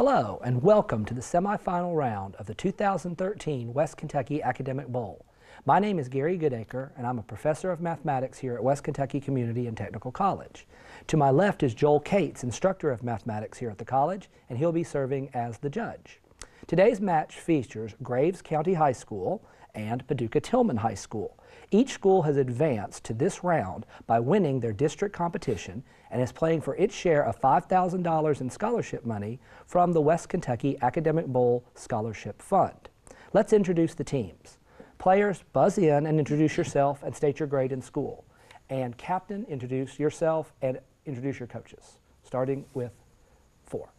Hello and welcome to the semifinal round of the 2013 West Kentucky Academic Bowl. My name is Gary Goodacre and I'm a professor of mathematics here at West Kentucky Community and Technical College. To my left is Joel Cates, instructor of mathematics here at the college, and he'll be serving as the judge. Today's match features Graves County High School and Paducah Tilghman High School. Each school has advanced to this round by winning their district competition and is playing for its share of $5,000 in scholarship money from the West Kentucky Academic Bowl Scholarship Fund. Let's introduce the teams. Players, buzz in and introduce yourself and state your grade in school. And captain, introduce yourself and introduce your coaches, starting with 4.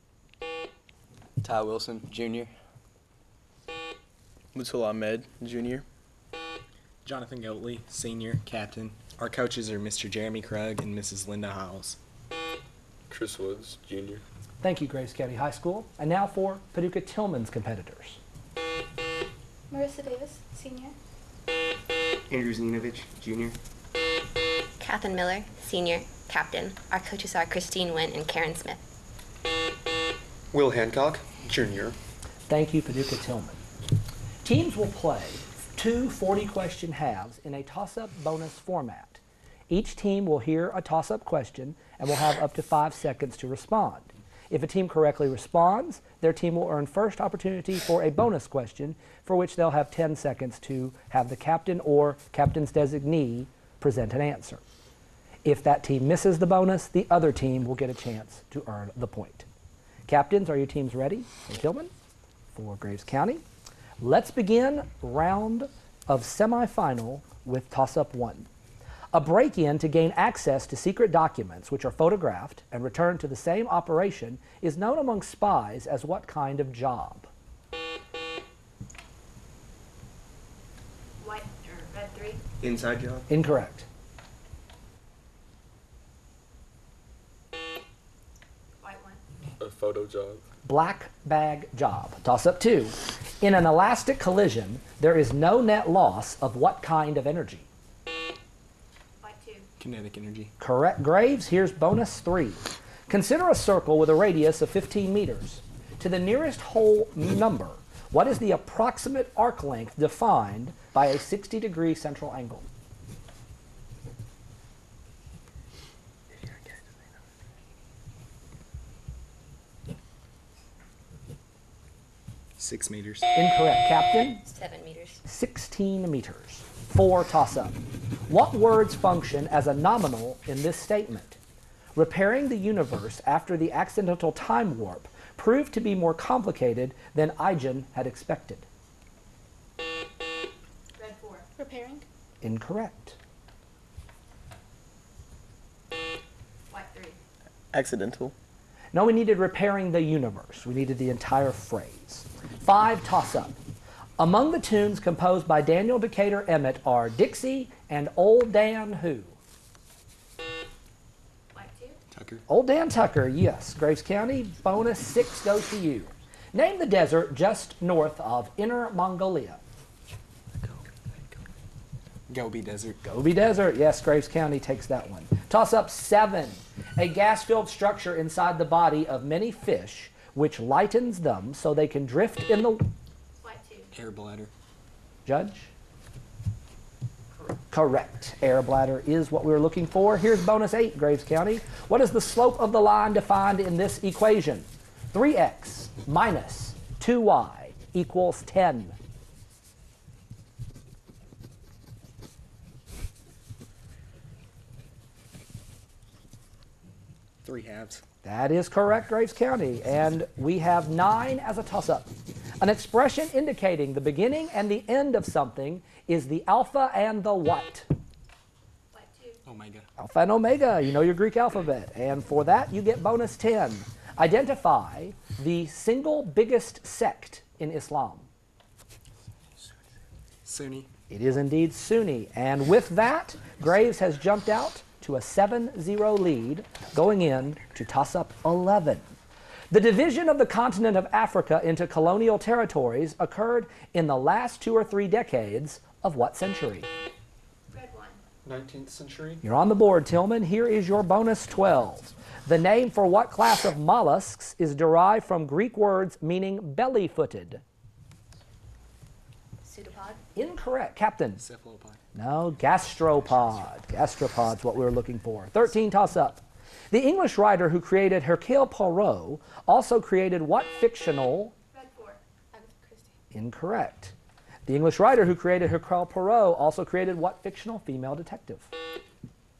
Ty Wilson, Jr. Mutul Ahmed, Jr. Jonathan Goatley, Senior, Captain. Our coaches are Mr. Jeremy Krug and Mrs. Linda Hiles. Chris Woods, Jr. Thank you, Graves County High School. And now for Paducah Tilghman's competitors. Marissa Davis, Senior. Andrew Zinovich, Jr. Katherine Miller, Senior, Captain. Our coaches are Christine Wynn and Karen Smith. Will Hancock, Jr. Thank you, Paducah Tilghman. Teams will play 2 40-question halves in a toss-up bonus format. Each team will hear a toss-up question and will have up to 5 seconds to respond. If a team correctly responds, their team will earn first opportunity for a bonus question, for which they'll have 10 seconds to have the captain or captain's designee present an answer. If that team misses the bonus, the other team will get a chance to earn the point. Captains, are your teams ready for Tilghman, for Graves County? Let's begin round of semifinal with toss-up 1. A break-in to gain access to secret documents which are photographed and returned to the same operation is known among spies as what kind of job? White or red 3. Inside job. Incorrect. White 1. A photo job. Black bag job. Toss-up 2. In an elastic collision, there is no net loss of what kind of energy? White 2. Kinetic energy. Correct, Graves. Here's bonus 3. Consider a circle with a radius of 15 meters. To the nearest whole number, what is the approximate arc length defined by a 60-degree central angle? Six meters. Incorrect. Captain? 7 meters. 16 meters. 4 toss-up. What words function as a nominal in this statement? Repairing the universe after the accidental time warp proved to be more complicated than Igen had expected. Red 4. Repairing. Incorrect. White 3. Accidental. No, we needed repairing the universe. We needed the entire phrase. 5 toss-up. Among the tunes composed by Daniel Decatur Emmett are Dixie and Old Dan who? White 2. Tucker. Old Dan Tucker, yes. Graves County, bonus 6 goes to you. Name the desert just north of Inner Mongolia. Gobi Desert. Gobi Desert, yes, Graves County takes that one. Toss-up 7. A gas-filled structure inside the body of many fish which lightens them so they can drift in the... White 2. Air bladder. Judge? Correct. Air bladder is what we were looking for. Here's bonus 8, Graves County. What is the slope of the line defined in this equation? 3x minus 2y equals 10. Three halves. That is correct, Graves County. And we have 9 as a toss-up. An expression indicating the beginning and the end of something is the alpha and the what? White 2. Omega. Alpha and omega. You know your Greek alphabet. And for that, you get bonus 10. Identify the single biggest sect in Islam. Sunni. It is indeed Sunni. And with that, Graves has jumped out to a 7-0 lead, going in to toss-up 11. The division of the continent of Africa into colonial territories occurred in the last 2 or 3 decades of what century? Red 1. 19th century. You're on the board, Tilghman. Here is your bonus 12. The name for what class of mollusks is derived from Greek words meaning belly-footed? Pseudopod. Incorrect. Captain? Cephalopod. No, gastropod. Gastropod's what we were looking for. 13 toss-up. The English writer who created Hercule Poirot also created what fictional? Red 4. Agatha Christie. Incorrect. The English writer who created Hercule Poirot also created what fictional female detective?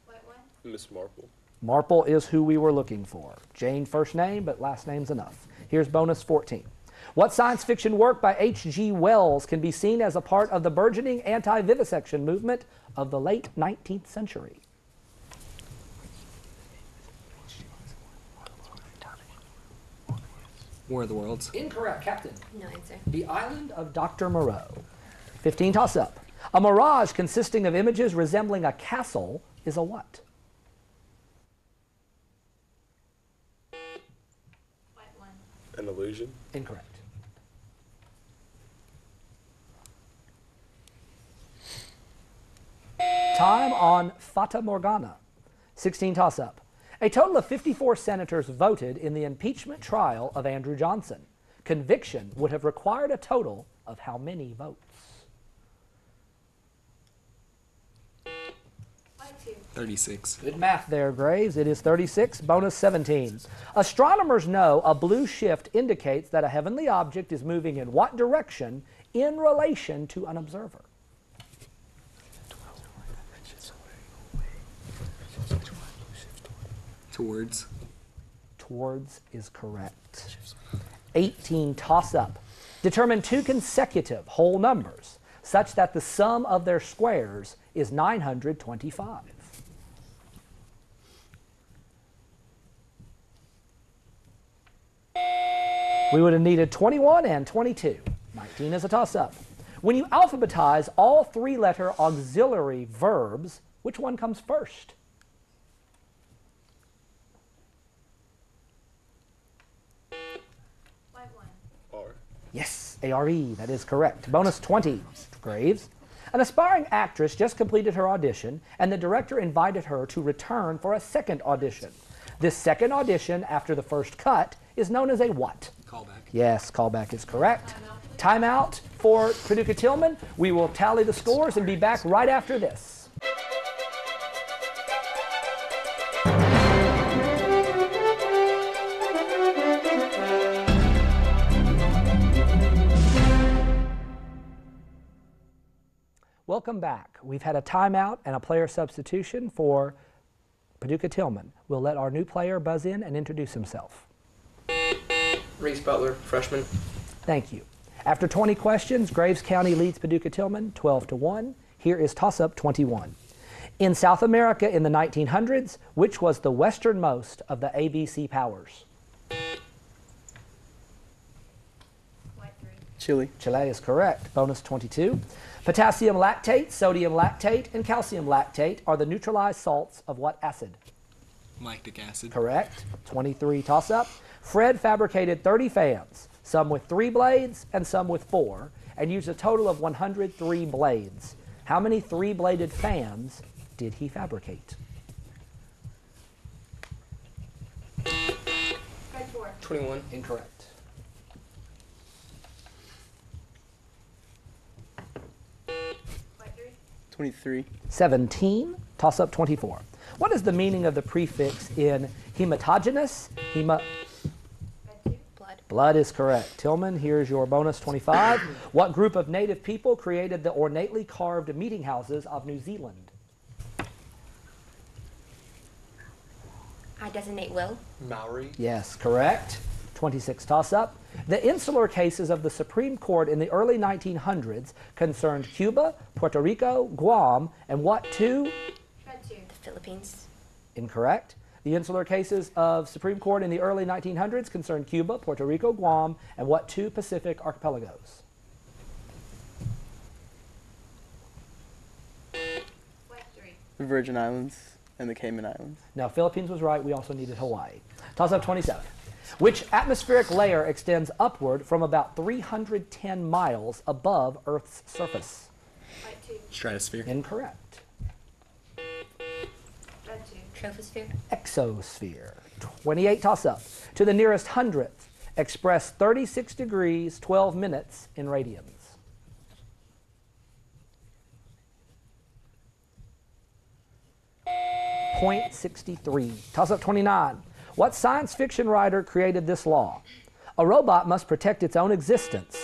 White 1. Miss Marple. Marple is who we were looking for. Jane first name, but last name's enough. Here's bonus 14. What science fiction work by H.G. Wells can be seen as a part of the burgeoning anti-vivisection movement of the late 19th century? War of the Worlds. Incorrect, Captain. No answer. The Island of Dr. Moreau. 15 toss-up. A mirage consisting of images resembling a castle is a what? White 1. An illusion. Incorrect. Time on Fata Morgana. 16 toss-up. A total of 54 senators voted in the impeachment trial of Andrew Johnson. Conviction would have required a total of how many votes? White 2. 36. Good math there, Graves. It is 36, bonus 17. Astronomers know a blue shift indicates that a heavenly object is moving in what direction in relation to an observer? Towards. Towards is correct. 18 toss-up. Determine two consecutive whole numbers such that the sum of their squares is 925. We would have needed 21 and 22. 19 is a toss-up. When you alphabetize all three-letter auxiliary verbs, which one comes first? White 1. R. Yes, A-R-E, that is correct. Bonus 20, Graves. An aspiring actress just completed her audition, and the director invited her to return for a second audition. This second audition, after the first cut, is known as a what? Callback. Yes, callback is correct. Timeout for Paducah Tilghman. We will tally the scores and be back right after this. Welcome back. We've had a timeout and a player substitution for Paducah Tilghman. We'll let our new player buzz in and introduce himself. Reese Butler, freshman. Thank you. After 20 questions, Graves County leads Paducah Tilghman 12-1. Here is toss-up 21. In South America in the 1900s, which was the westernmost of the ABC powers? White 3. Chile. Chile is correct. Bonus 22. Potassium lactate, sodium lactate, and calcium lactate are the neutralized salts of what acid? Lactic acid. Correct. 23 toss-up. Fred fabricated 30 fans, some with 3 blades and some with 4, and used a total of 103 blades. How many 3-bladed fans did he fabricate? Red 4. 21. Incorrect. White 3. 23. 17. Toss-up 24. What is the meaning of the prefix in hematogenous? Red 2. Blood. Blood is correct. Tilghman, here's your bonus 25. What group of native people created the ornately carved meeting houses of New Zealand? I designate Will. Maori. Yes, correct. 26 toss-up. The insular cases of the Supreme Court in the early 1900s concerned Cuba, Puerto Rico, Guam, and what two? Red 2. The Philippines. Incorrect. The insular cases of Supreme Court in the early 1900s concerned Cuba, Puerto Rico, Guam, and what two Pacific archipelagos? White 3. The Virgin Islands and the Cayman Islands. Now, Philippines was right. We also needed Hawaii. Toss-up 27. Which atmospheric layer extends upward from about 310 miles above Earth's surface? White 2. Stratosphere. Incorrect. Red 2. Troposphere. Exosphere. 28 toss-up. To the nearest hundredth, express 36 degrees, 12 minutes in radians. .63. Toss-up 29. What science fiction writer created this law? A robot must protect its own existence.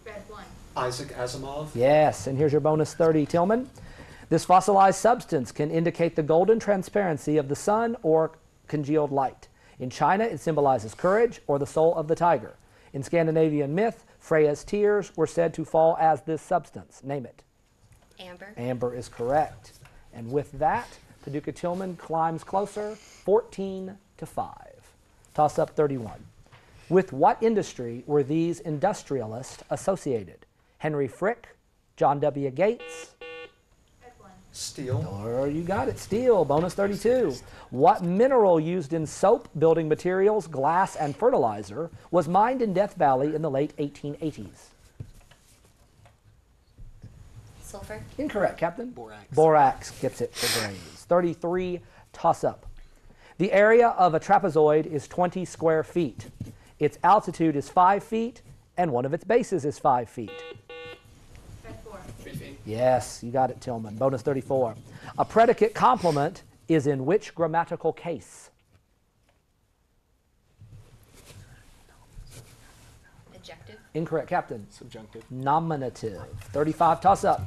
Red 1. Isaac Asimov. Yes, and here's your bonus 30, Tillman. This fossilized substance can indicate the golden transparency of the sun or congealed light. In China, it symbolizes courage or the soul of the tiger. In Scandinavian myth, Freya's tears were said to fall as this substance. Name it. Amber. Amber is correct. And with that, Paducah Tilghman climbs closer, 14 to 5. Toss up 31. With what industry were these industrialists associated? Henry Frick, John W. Gates. Red 1. Steel. Or you got it, steel. Bonus 32. What mineral used in soap, building materials, glass, and fertilizer was mined in Death Valley in the late 1880s? Sulfur. Incorrect, Captain. Borax. Borax gets it for Graves. 33, toss-up. The area of a trapezoid is 20 square feet. Its altitude is 5 feet, and one of its bases is 5 feet. Red 4. 3 feet. Yes, you got it, Tillman. Bonus 34. A predicate complement is in which grammatical case? Adjective. Incorrect, Captain. Subjunctive. Nominative. 35, toss-up.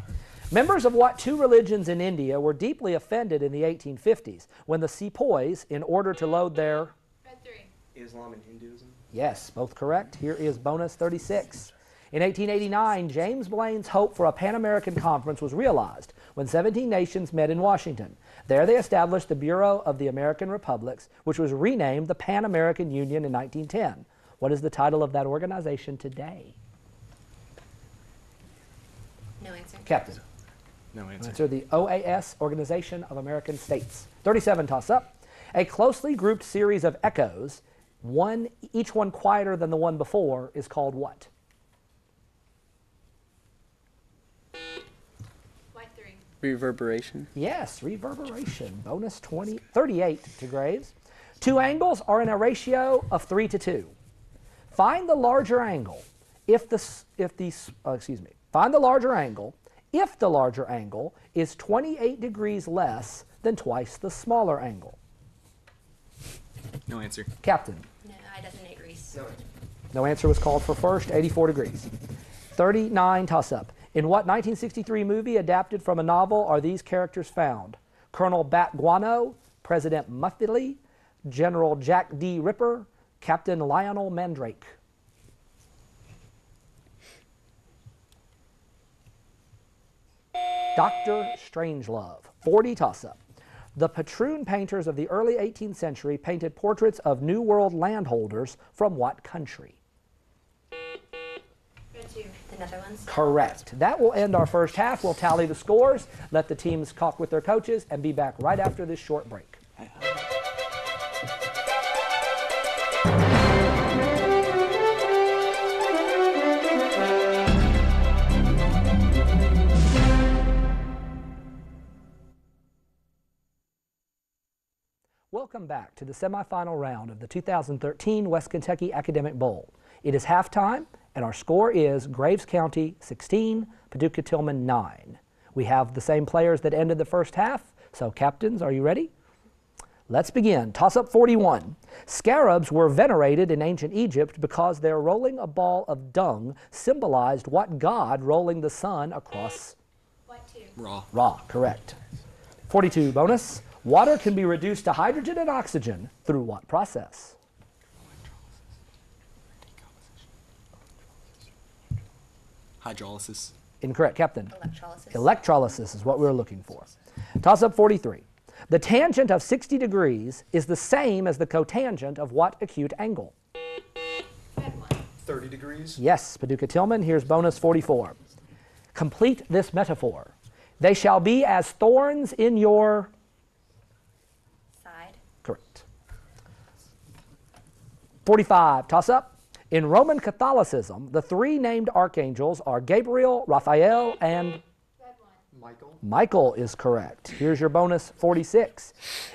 Members of what two religions in India were deeply offended in the 1850s when the sepoys, in order to load their... Red 3. Islam and Hinduism. Yes, both correct. Here is bonus 36. In 1889, James Blaine's hope for a Pan-American conference was realized when 17 nations met in Washington. There they established the Bureau of the American Republics, which was renamed the Pan-American Union in 1910. What is the title of that organization today? No answer. Captain. No answer. Answer the OAS, Organization of American States. 37, toss-up. A closely grouped series of echoes, each one quieter than the one before, is called what? White 3. Reverberation. Yes, reverberation. Bonus 38 to Graves. Two angles are in a ratio of 3 to 2. Find the larger angle Find the larger angle if the larger angle is 28 degrees less than twice the smaller angle. No answer. Captain. No, I designate Reese. No. No answer was called for first, 84 degrees. 39, toss-up. In what 1963 movie adapted from a novel are these characters found? Colonel Bat Guano, President Muffley, General Jack D. Ripper, Captain Lionel Mandrake. Dr. Strangelove. 40, toss-up. The patroon painters of the early 18th century painted portraits of New World landholders from what country? Red 2. The Netherlands. Correct. That will end our first half. We'll tally the scores, let the teams talk with their coaches, and be back right after this short break. Welcome back to the semifinal round of the 2013 West Kentucky Academic Bowl. It is halftime, and our score is Graves County 16, Paducah Tilghman 9. We have the same players that ended the first half, so captains, are you ready? Let's begin. Toss-up 41. Scarabs were venerated in ancient Egypt because their rolling a ball of dung symbolized what god rolling the sun across? White 2. Raw. Ra, correct. 42, bonus. Water can be reduced to hydrogen and oxygen through what process? Hydrolysis. Incorrect, Captain. Electrolysis. Electrolysis is what we were looking for. Toss-up 43. The tangent of 60 degrees is the same as the cotangent of what acute angle? Red 1. 30 degrees. Yes, Paducah Tilghman. Here's bonus 44. Complete this metaphor. They shall be as thorns in your... Side. Correct. 45, toss up. In Roman Catholicism, the three named archangels are Gabriel, Raphael, and Red 1. Michael. Michael is correct. Here's your bonus 46.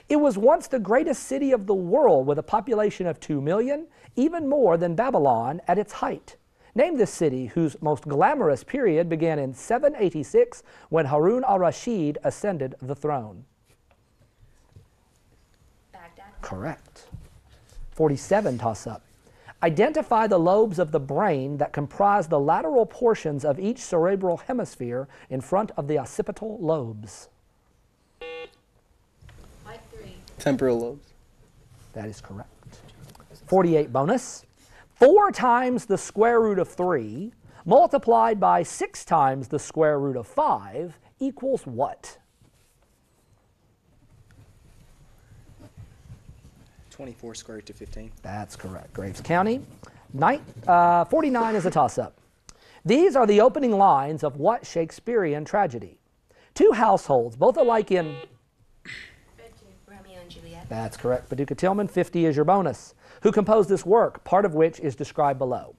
It was once the greatest city of the world with a population of 2 million, even more than Babylon at its height. Name this city whose most glamorous period began in 786 when Harun al-Rashid ascended the throne. Baghdad. Correct. 47 toss-up. Identify the lobes of the brain that comprise the lateral portions of each cerebral hemisphere in front of the occipital lobes. Mike 3. Temporal lobes. That is correct. 48 bonus. 4 times the square root of 3 multiplied by 6 times the square root of 5 equals what? 24 square root of 15. That's correct. Graves County. 49 is a toss-up. These are the opening lines of what Shakespearean tragedy? 2 households, both alike in... Red 2. Romeo and Juliet. That's correct. Paducah Tilghman, 50 is your bonus. Who composed this work, part of which is described below?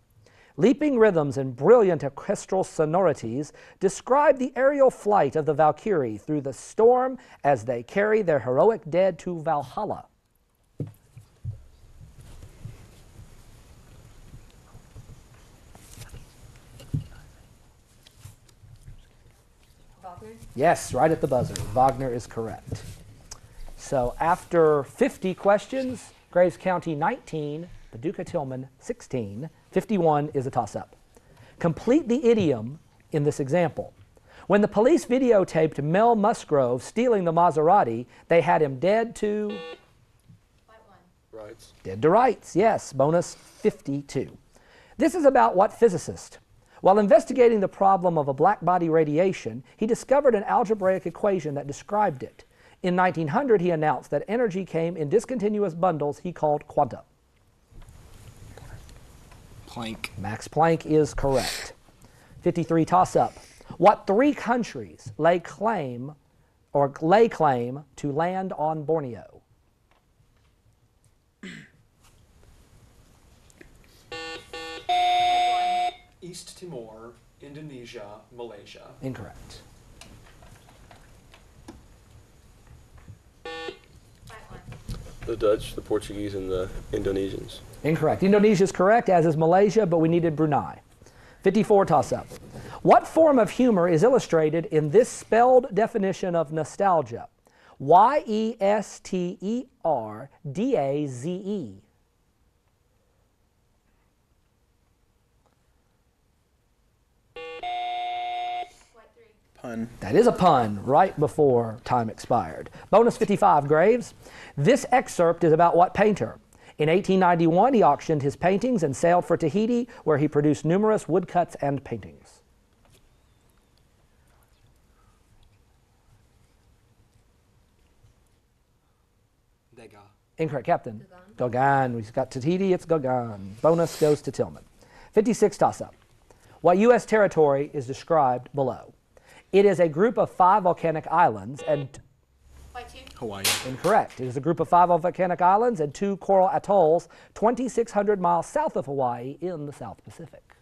Leaping rhythms and brilliant orchestral sonorities describe the aerial flight of the Valkyrie through the storm as they carry their heroic dead to Valhalla. Wagner. Yes, right at the buzzer. Wagner is correct. So after 50 questions, Graves County 19, Paducah Tilghman 16, 51 is a toss-up. Complete the idiom in this example. When the police videotaped Mel Musgrove stealing the Maserati, they had him dead to... White 1. Rights. Dead to rights, yes. Bonus 52. This is about what physicist? While investigating the problem of a black body radiation, he discovered an algebraic equation that described it. In 1900, he announced that energy came in discontinuous bundles he called quanta. Planck. Max Planck is correct. 53 toss-up. What 3 countries lay claim to land on Borneo? East Timor, Indonesia, Malaysia. Incorrect. White 1. The Dutch, the Portuguese, and the Indonesians. Incorrect. Indonesia is correct, as is Malaysia, but we needed Brunei. 54 toss-up. What form of humor is illustrated in this spelled definition of nostalgia? Y-E-S-T-E-R-D-A-Z-E. White 3. Pun. That is a pun right before time expired. Bonus 55, Graves. This excerpt is about what painter? In 1891, he auctioned his paintings and sailed for Tahiti, where he produced numerous woodcuts and paintings. Degas. Incorrect, Captain. Gauguin. We've got Tahiti, it's Gauguin. Bonus goes to Tilghman. 56 toss-up. What U.S. territory is described below? It is a group of 5 volcanic islands and... White 2. Hawaii. Incorrect. It is a group of 5 volcanic islands and 2 coral atolls 2,600 miles south of Hawaii in the South Pacific.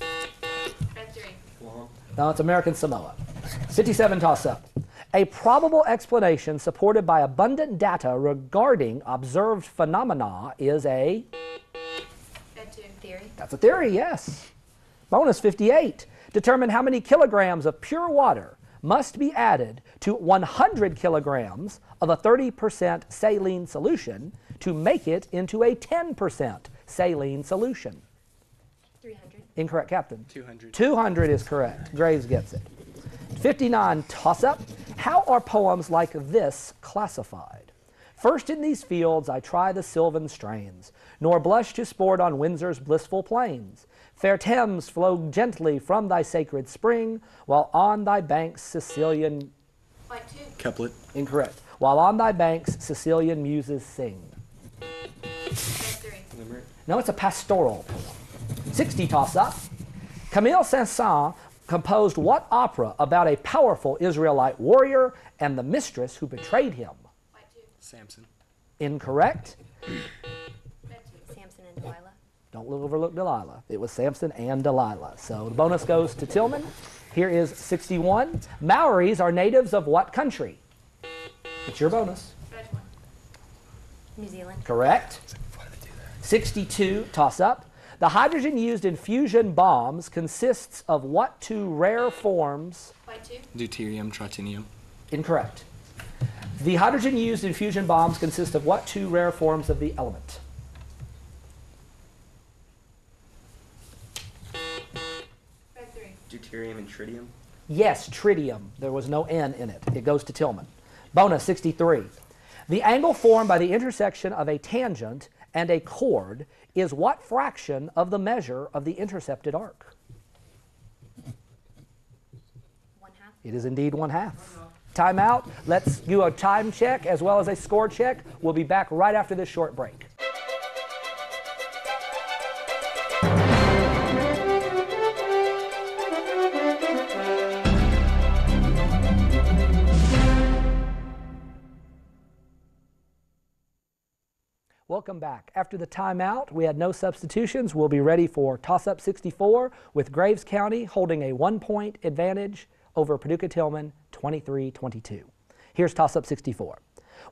Red 3. Guam. No, it's American Samoa. 57 toss-up. A probable explanation supported by abundant data regarding observed phenomena is a... Red 2. Theory. That's a theory, yes. Bonus 58. Determine how many kilograms of pure water must be added to 100 kilograms of a 30% saline solution to make it into a 10% saline solution. 300. Incorrect, Captain. 200. 200 is correct. Graves gets it. 59 toss-up. How are poems like this classified? First in these fields I try the sylvan strains, nor blush to sport on Windsor's blissful plains. Fair Thames, flow gently from thy sacred spring, while on thy banks Sicilian... White 2. Couplet. Incorrect. While on thy banks Sicilian muses sing. Red 3. Limerick. No, it's a pastoral poem. 60 toss-up. Camille Saint-Saëns composed what opera about a powerful Israelite warrior and the mistress who betrayed him? White 2. Samson. Incorrect. Red 2. Samson and Delilah. Don't overlook Delilah. It was Samson and Delilah. So the bonus goes to Tilghman. Here is 61. Maoris are natives of what country? It's your bonus. Red one. New Zealand. Correct. 62, toss up. The hydrogen used in fusion bombs consists of what two rare forms? White two. Deuterium, tritium. Incorrect. The hydrogen used in fusion bombs consists of what two rare forms of the element? Red three. Deuterium and tritium. Yes, tritium. There was no N in it. It goes to Tilghman. Bonus 63. The angle formed by the intersection of a tangent and a chord is what fraction of the measure of the intercepted arc? 1/2. It is indeed 1/2. Timeout. Let's do a time check as well as a score check. We'll be back right after this short break. Welcome back. After the timeout, we had no substitutions. We'll be ready for toss-up 64 with Graves County holding a 1-point advantage over Paducah Tilghman 23-22. Here's toss-up 64.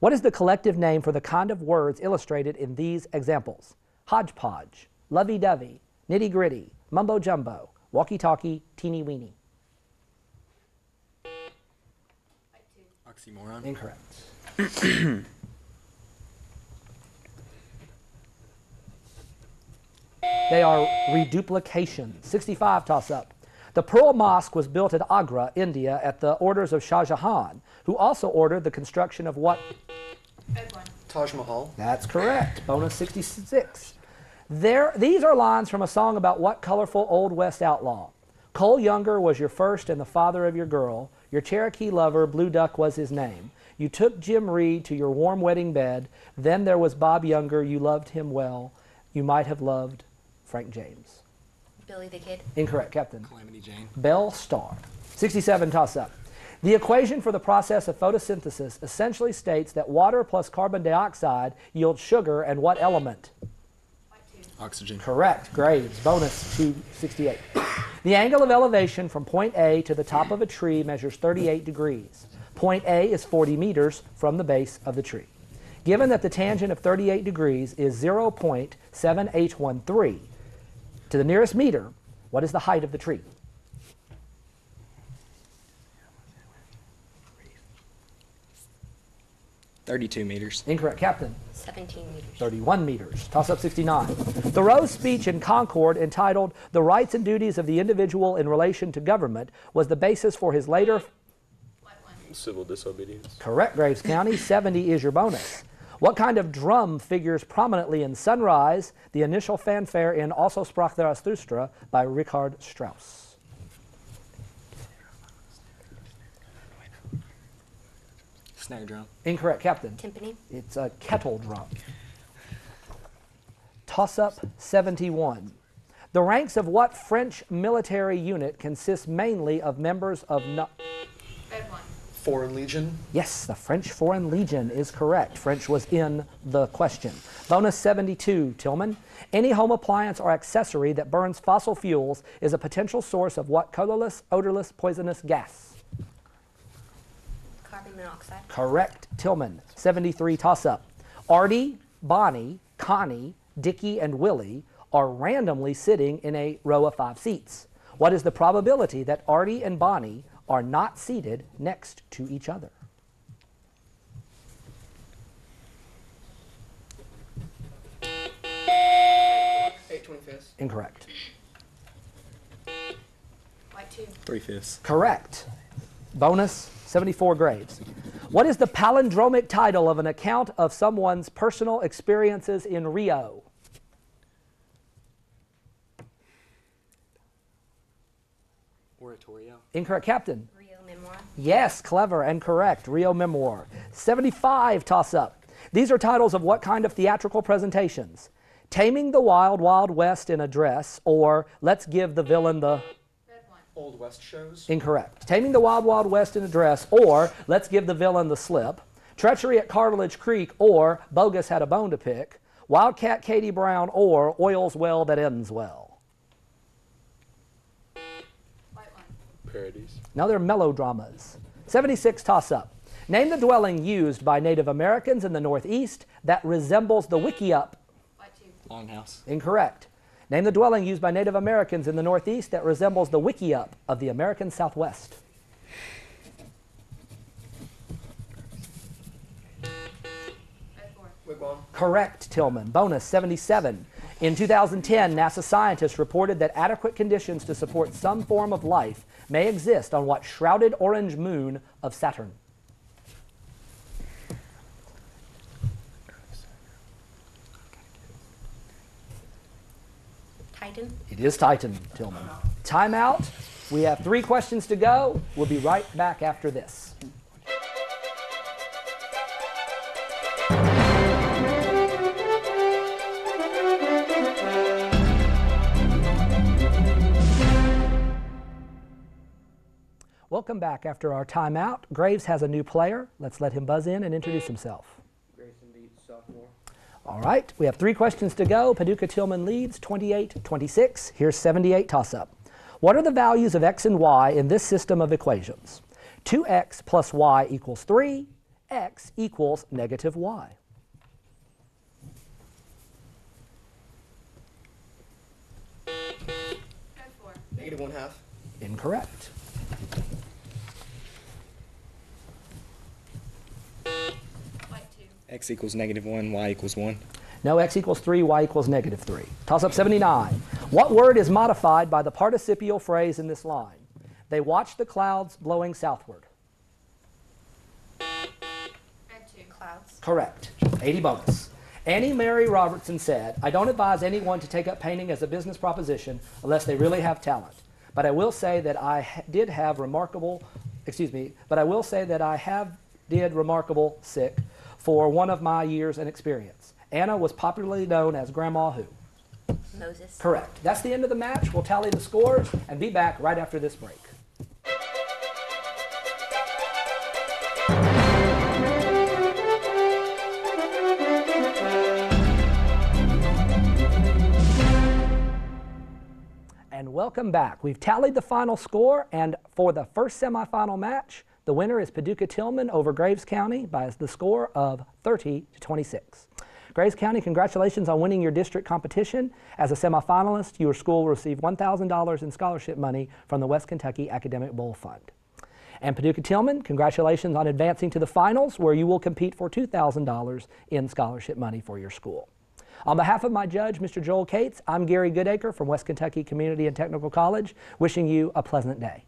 What is the collective name for the kind of words illustrated in these examples? Hodgepodge, lovey-dovey, nitty-gritty, mumbo-jumbo, walkie-talkie, teeny-weeny. White two. Oxymoron. Incorrect. They are reduplication. 65 toss-up. The Pearl Mosque was built at Agra, India, at the orders of Shah Jahan, who also ordered the construction of what? Red one. Taj Mahal. That's correct. Bonus 66. These are lines from a song about what colorful Old West outlaw? Cole Younger was your first and the father of your girl. Your Cherokee lover, Blue Duck, was his name. You took Jim Reed to your warm wedding bed. Then there was Bob Younger. You loved him well. You might have loved Frank James. Billy the Kid. Incorrect, Captain. Calamity Jane. Bell Star. 67 toss-up. The equation for the process of photosynthesis essentially states that water plus carbon dioxide yields sugar and what element? White two. Oxygen. Correct. Graves. Bonus 268. The angle of elevation from point A to the top of a tree measures 38 degrees. Point A is 40 meters from the base of the tree. Given that the tangent of 38 degrees is 0.7813 to the nearest meter, what is the height of the tree? $32 meters. Incorrect, Captain. 17 meters. 31 meters. Toss-up 69. Thoreau's speech in Concord entitled The Rights and Duties of the Individual in Relation to Government was the basis for his later... White one. Civil disobedience. Correct, Graves County. 70 is your bonus. What kind of drum figures prominently in Sunrise, the initial fanfare in Also sprach Zarathustra by Richard Strauss? Snare drum. Incorrect, Captain. Timpani. It's a kettle drum. Toss-up 71. The ranks of what French military unit consist mainly of members of... Red one. Foreign Legion. Yes, the French Foreign Legion is correct. French was in the question. Bonus 72, Tilghman. Any home appliance or accessory that burns fossil fuels is a potential source of what colorless, odorless, poisonous gas? Carbon monoxide. Correct, Tilghman. 73, toss-up. Artie, Bonnie, Connie, Dickie, and Willie are randomly sitting in a row of 5 seats. What is the probability that Artie and Bonnie are not seated next to each other? Eight 25ths. Incorrect. White two. 3/5. Correct. Bonus 74, Graves. What is the palindromic title of an account of someone's personal experiences in Rio? Oratorio. Incorrect, Captain. Rio Memoir. Yes, clever and correct. Rio Memoir. 75, toss-up. These are titles of what kind of theatrical presentations? Taming the Wild Wild West in a Dress, or Let's Give the Villain the... Red one. Old West shows. Incorrect. Taming the Wild Wild West in a Dress, or Let's Give the Villain the Slip. Treachery at Cartilage Creek, or Bogus Had a Bone to Pick. Wildcat Katie Brown, or Oil's Well That Ends Well. White one. parodies. No, they're melodramas. 76 toss-up. Name the dwelling used by Native Americans in the Northeast that resembles the wickiup. White 2. Longhouse. Incorrect. Name the dwelling used by Native Americans in the Northeast that resembles the wickiup of the American Southwest. Red 4. Wigwam. Correct, Tilghman. Bonus 77. In 2010, NASA scientists reported that adequate conditions to support some form of life may exist on what shrouded orange moon of Saturn? Titan. It is Titan, Tilghman. Timeout. We have 3 questions to go. We'll be right back after this. Welcome back after our timeout. Graves has a new player. Let's let him buzz in and introduce himself. Grayson beats sophomore. All right, we have 3 questions to go. Paducah Tilghman leads 28-26. Here's 78 toss-up. What are the values of x and y in this system of equations? 2x plus y equals 3, x equals negative y. Red 4. Negative 1/2. Incorrect. White 2. X equals -1, Y equals 1. No, x equals 3, y equals negative 3. Toss-up 79. What word is modified by the participial phrase in this line? They watched the clouds blowing southward. Red 2. Clouds. Correct. 80 bonus. Annie Mary Robertson said, I don't advise anyone to take up painting as a business proposition unless they really have talent. But I will say that did remarkable sick for one of my years and experience. Anna was popularly known as Grandma Who? Moses. Correct. That's the end of the match. We'll tally the scores and be back right after this break. And welcome back. We've tallied the final score, and for the first semifinal match, the winner is Paducah Tilghman over Graves County by the score of 30-26. Graves County, congratulations on winning your district competition. As a semifinalist, your school will receive $1,000 in scholarship money from the West Kentucky Academic Bowl Fund. And Paducah Tilghman, congratulations on advancing to the finals, where you will compete for $2,000 in scholarship money for your school. On behalf of my judge, Mr. Joel Cates, I'm Gary Goodacre from West Kentucky Community and Technical College, wishing you a pleasant day.